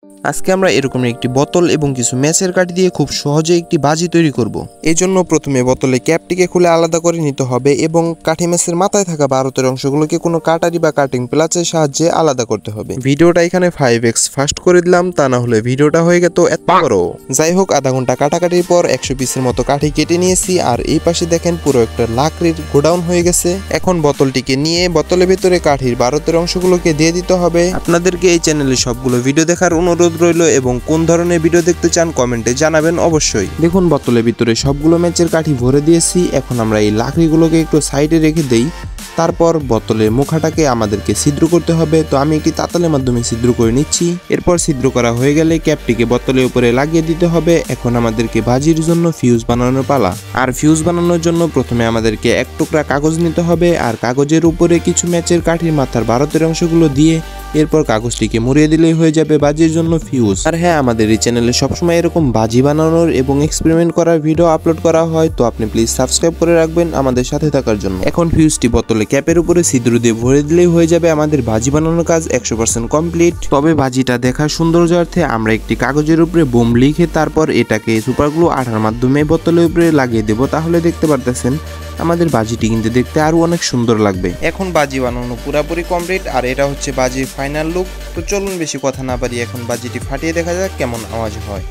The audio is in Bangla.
আজকে আমরা এরকম একটি বোতল এবং কিছু ম্যাচের কাঠি দিয়ে খুব সহজে একটি বাজি তৈরি করব। এই জন্য প্রথমে বোতলে ক্যাপটিকে খুলে আলাদা করে নিতে হবে এবং কাঠি ম্যাচের মাথায় থাকা ভারতের অংশগুলোকে কোনো কাটারি বা কাটিং প্লাসের সাহায্যে আলাদা করতে হবে। ভিডিওটা এখানে 5x ফাস্ট করে দিলাম, তা না হলে ভিডিওটা হয়ে গেত এত বড়। যাই হোক, আধা ঘন্টা কাটাকাটির পর 100 পিসের মতো কাঠি কেটে নিয়েছি, আর এই পাশে দেখেন পুরো একটা লাকড়ির গোডাউন হয়ে গেছে। এখন বোতলটিকে নিয়ে বোতলের ভিতরে কাঠির ভারতের অংশগুলোকে দিয়ে দিতে হবে। আপনাদেরকে এই চ্যানেলে সবগুলো ভিডিও দেখার অনুরোধ রইল এবং কোন ধরনের ভিডিও দেখতে চান কমেন্টে জানাবেন অবশ্যই। দেখুন, বোতলের ভিতরে সবগুলো ম্যাচের কাঠি ভরে দিয়েছি। এখন আমরা এই লাকড়িগুলোকে একটু সাইডে রেখে দেই। তারপর বোতলের মুখাটাকে আমাদেরকে ছিদ্র করতে হবে, তো আমি একটি তাতালের মাধ্যমে ছিদ্র করে নিচ্ছি। এরপর ছিদ্র করা হয়ে গেলে ক্যাপটিকে বোতলের উপরে লাগিয়ে দিতে হবে। এখন আমাদেরকে বাজির জন্য ফিউজ বানানোর পালা। আর ফিউজ বানানোর জন্য প্রথমে আমাদেরকে এক টুকরা কাগজ নিতে হবে, আর কাগজের উপরে কিছু ম্যাচের কাঠির মাথার ভারতের অংশগুলো দিয়ে এরপর কাগজটিকে মুড়িয়ে দিলেই হয়ে যাবে বাজির জন্য ফিউজ। আর হ্যাঁ, আমাদের এই চ্যানেলে সবসময় এরকম বাজি বানানোর এবং এক্সপেরিমেন্ট করার ভিডিও আপলোড করা হয়, তো আপনি প্লিজ সাবস্ক্রাইব করে রাখবেন আমাদের সাথে থাকার জন্য। এখন ফিউজটি বোতলে ক্যাপের উপরে ছিদ্র দিয়ে ভরে দিলেই হয়ে যাবে আমাদের বাজি বানানোর কাজ 100% কমপ্লিট। তবে বাজিটা দেখার সৌন্দর্যার্থে আমরা একটি কাগজের উপরে বোম লিখে তারপর এটাকে সুপারগ্লু আঠার মাধ্যমে বোতলের উপরে লাগিয়ে দেব। তাহলে দেখতে পারতেছেন আমাদের বাজিটি কিন্তু দেখতে আরো অনেক সুন্দর লাগবে। এখন বাজি বানানো পুরোপুরি কমপ্লিট, আর এটা হচ্ছে বাজির ফাইনাল লুক। তো চলুন বেশি কথা না বাড়িয়ে এখন বাজিটি ফাটিয়ে দেখা যাক কেমন আওয়াজ হয়।